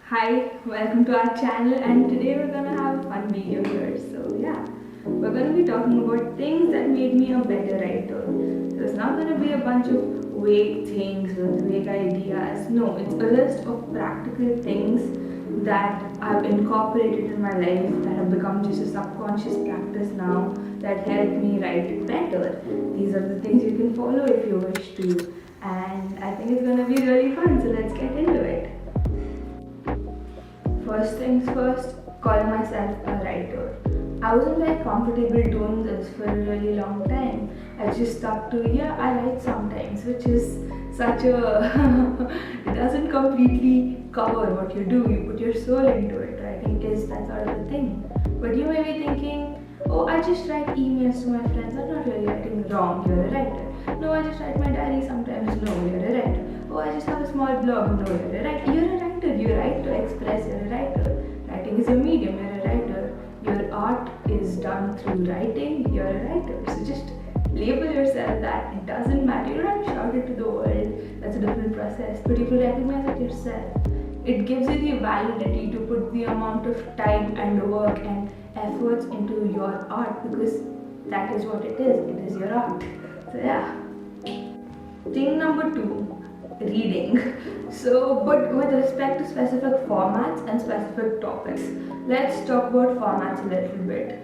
Hi, welcome to our channel, and today we're gonna have a fun video here. So yeah, we're gonna be talking about things that made me a better writer. So it's not gonna be a bunch of vague things with vague ideas. No, it's a list of practical things that I've incorporated in my life that have become just a subconscious practice now that help me write it better. These are the things you can follow if you wish to, and I think it's gonna be really fun. So let's get into it. First things first, calling myself a writer. I wasn't like comfortable doing this for a really long time. I just stuck to, yeah, I write sometimes, which is such a it doesn't completely cover what you do. You put your soul into it. Writing is that sort of a thing. But you may be thinking, oh, I just write emails to my friends. I'm not really writing wrong. You're a writer. No, I just write my diary sometimes. No, you're a writer. Oh, I just have a small blog. No, you're a writer. You're a writer. You write to express. You're a writer. Writing is your medium. You're a writer. Your art is done through writing. You're a writer. So just label yourself that. It doesn't matter. You don't have to shout it to the world. That's a different process. But if you recognize it yourself, it gives you the validity to put the amount of time and work and efforts into your art, because that is what it is. It is your art. So yeah. Thing number 2, reading. So, but with respect to specific formats and specific topics, let's talk about formats a little bit.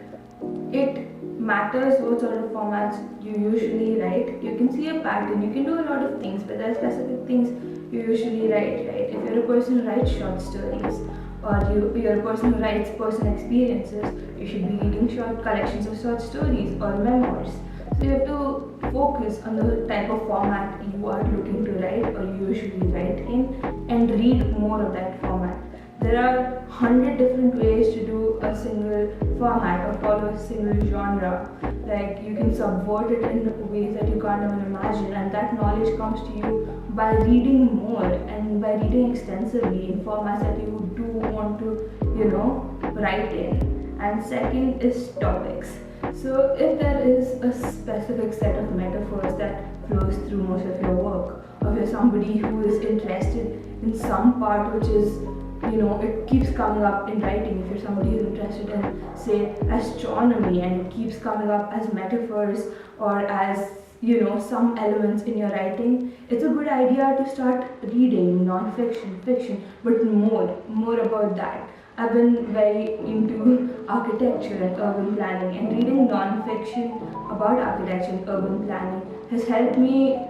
It matters what sort of formats you usually write. You can see a pattern, you can do a lot of things, but there are specific things you usually write, right? If you're a person who writes short stories, or you're a person who writes personal experiences, you should be reading short collections of short stories or memoirs. So you have to focus on the type of format you are looking to write or you usually write in, and read more of that format. There are 100 different ways to do a single format or follow a single genre. Like, you can subvert it in ways that you can't even imagine, and that knowledge comes to you by reading more and by reading extensively in formats that you do want to, write in. And second is topics. So if there is a specific set of metaphors that flows through most of your work, or if you're somebody who is interested in some part which is, it keeps coming up in writing. If you're somebody who's interested in, say, astronomy, and it keeps coming up as metaphors or as, some elements in your writing, it's a good idea to start reading non-fiction, fiction, but more about that. I've been very into architecture and urban planning, and reading non-fiction about architecture and urban planning has helped me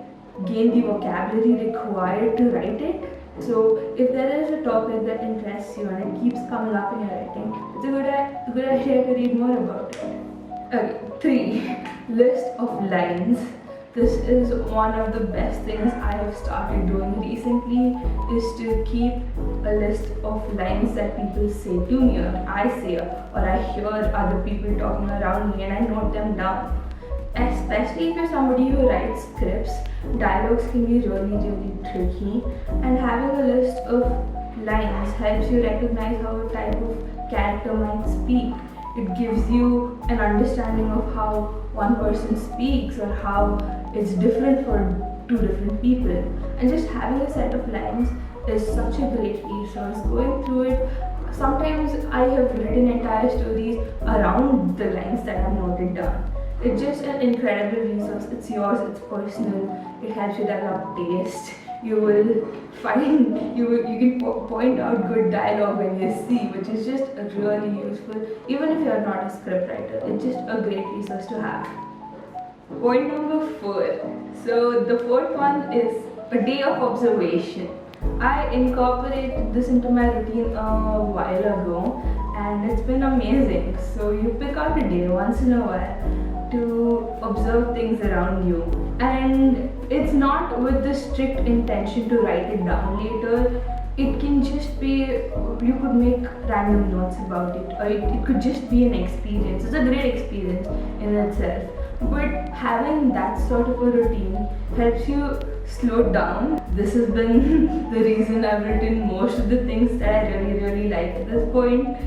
gain the vocabulary required to write it. So if there is a topic that interests you and it keeps coming up in your writing, it's a good idea to read more about it. Okay, 3. List of lines. This is one of the best things I have started doing recently, is to keep a list of lines that people say to me, or I say, or I hear other people talking around me, and I note them down. Especially if you're somebody who writes scripts, dialogues can be really tricky, and having a list of lines helps you recognize how a type of character might speak. It gives you an understanding of how one person speaks, or how it's different for two different people. And just having a set of lines is such a great resource. Going through it, sometimes I have written entire stories around the lines that I've noted down. It's just an incredible resource. It's yours, it's personal, it helps you develop taste. You will find, you can point out good dialogue when you see, which is just really useful. Even if you're not a scriptwriter, it's just a great resource to have. Point number 4. So the fourth one is a day of observation. I incorporated this into my routine a while ago, and it's been amazing. So you pick out a day once in a while to observe things around you, and it's not with the strict intention to write it down later. It can just be, you could make random notes about it, or it could just be an experience. It's a great experience in itself, but having that sort of a routine helps you slow down. This has been the reason I've written most of the things that I really like at this point,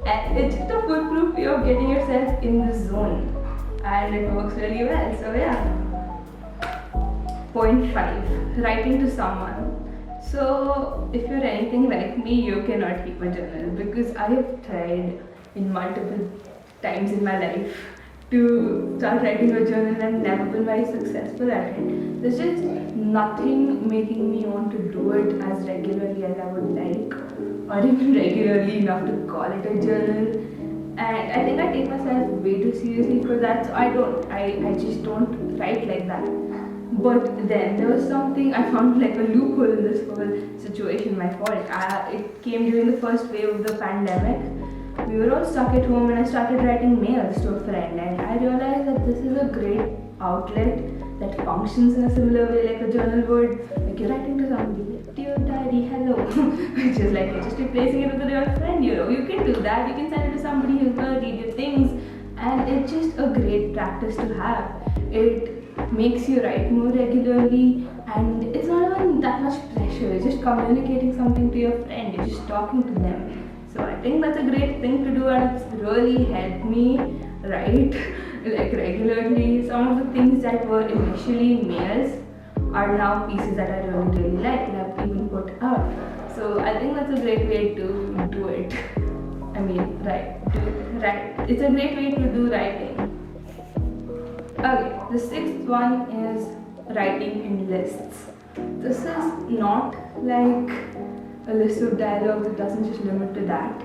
and it's just a foolproof way of getting yourself in the zone, and it works really well. So yeah. Point 5. Writing to someone. So, if you're anything like me, you cannot keep a journal because I have tried in multiple times in my life to start writing a journal and never been very successful at it. There's just nothing making me want to do it as regularly as I would like, or even regularly enough to call it a journal. And I think I take myself way too seriously for that, so I just don't write like that. But then there was something I found like a loophole in this whole situation, my fault. It came during the first wave of the pandemic. We were all stuck at home and I started writing mails to a friend, and I realized that this is a great outlet that functions in a similar way like a journal would. Like you're writing to somebody, dear diary, hello, which is like you're just replacing it with a real friend, You can do that, you can send it to somebody who's gonna read your things, and it's just a great practice to have. It makes you write more regularly, and it's not even that much pressure. You're just communicating something to your friend, you're just talking to them. So I think that's a great thing to do, and it's really helped me write like regularly. Some of the things that were initially mails are now pieces that I really like and I've even put out. So I think that's a great way to do it. I mean, right. It's a great way to do writing. Okay, the sixth one is writing in lists. This is not like a list of dialogues, it doesn't just limit to that.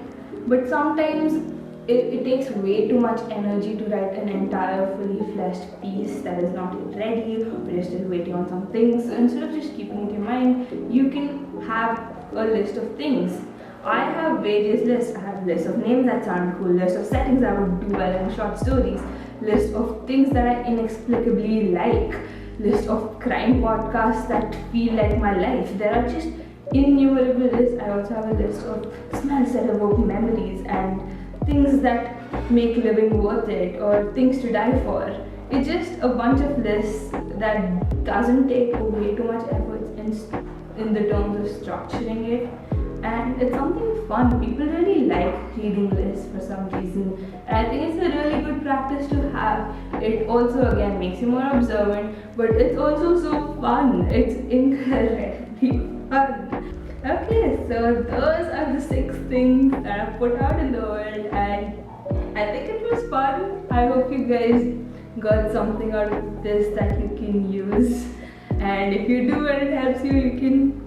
But sometimes it takes way too much energy to write an entire fully fleshed piece that is not yet ready, or you're still waiting on some things. So instead of just keeping it in your mind, you can have a list of things. I have various lists. I have lists of names that sound cool, list of settings I would do well in short stories, list of things that I inexplicably like, list of crime podcasts that feel like my life. There are just innumerable lists. I also have a list of smells that evoke memories and things that make living worth it, or things to die for. It's just a bunch of lists that doesn't take way too much effort in the terms of structuring it, and it's something fun. People really like reading lists for some reason, and I think it's a really good practice to have. It also again makes you more observant, but it's also so fun. It's incredibly fun. Okay, so those are the 6 things that I put out in the world, and I think it was fun. I hope you guys got something out of this that you can use, and if you do and it helps you, you can,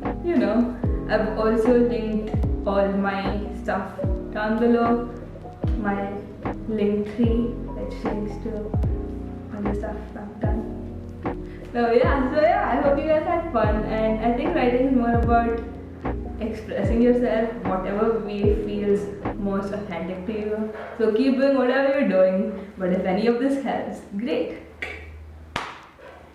I've also linked all my stuff down below, my linktree, which links to all the stuff I've done. So yeah, I hope you guys had fun, and I think writing is more about expressing yourself whatever way feels most authentic to you. So keep doing whatever you're doing, but if any of this helps, great.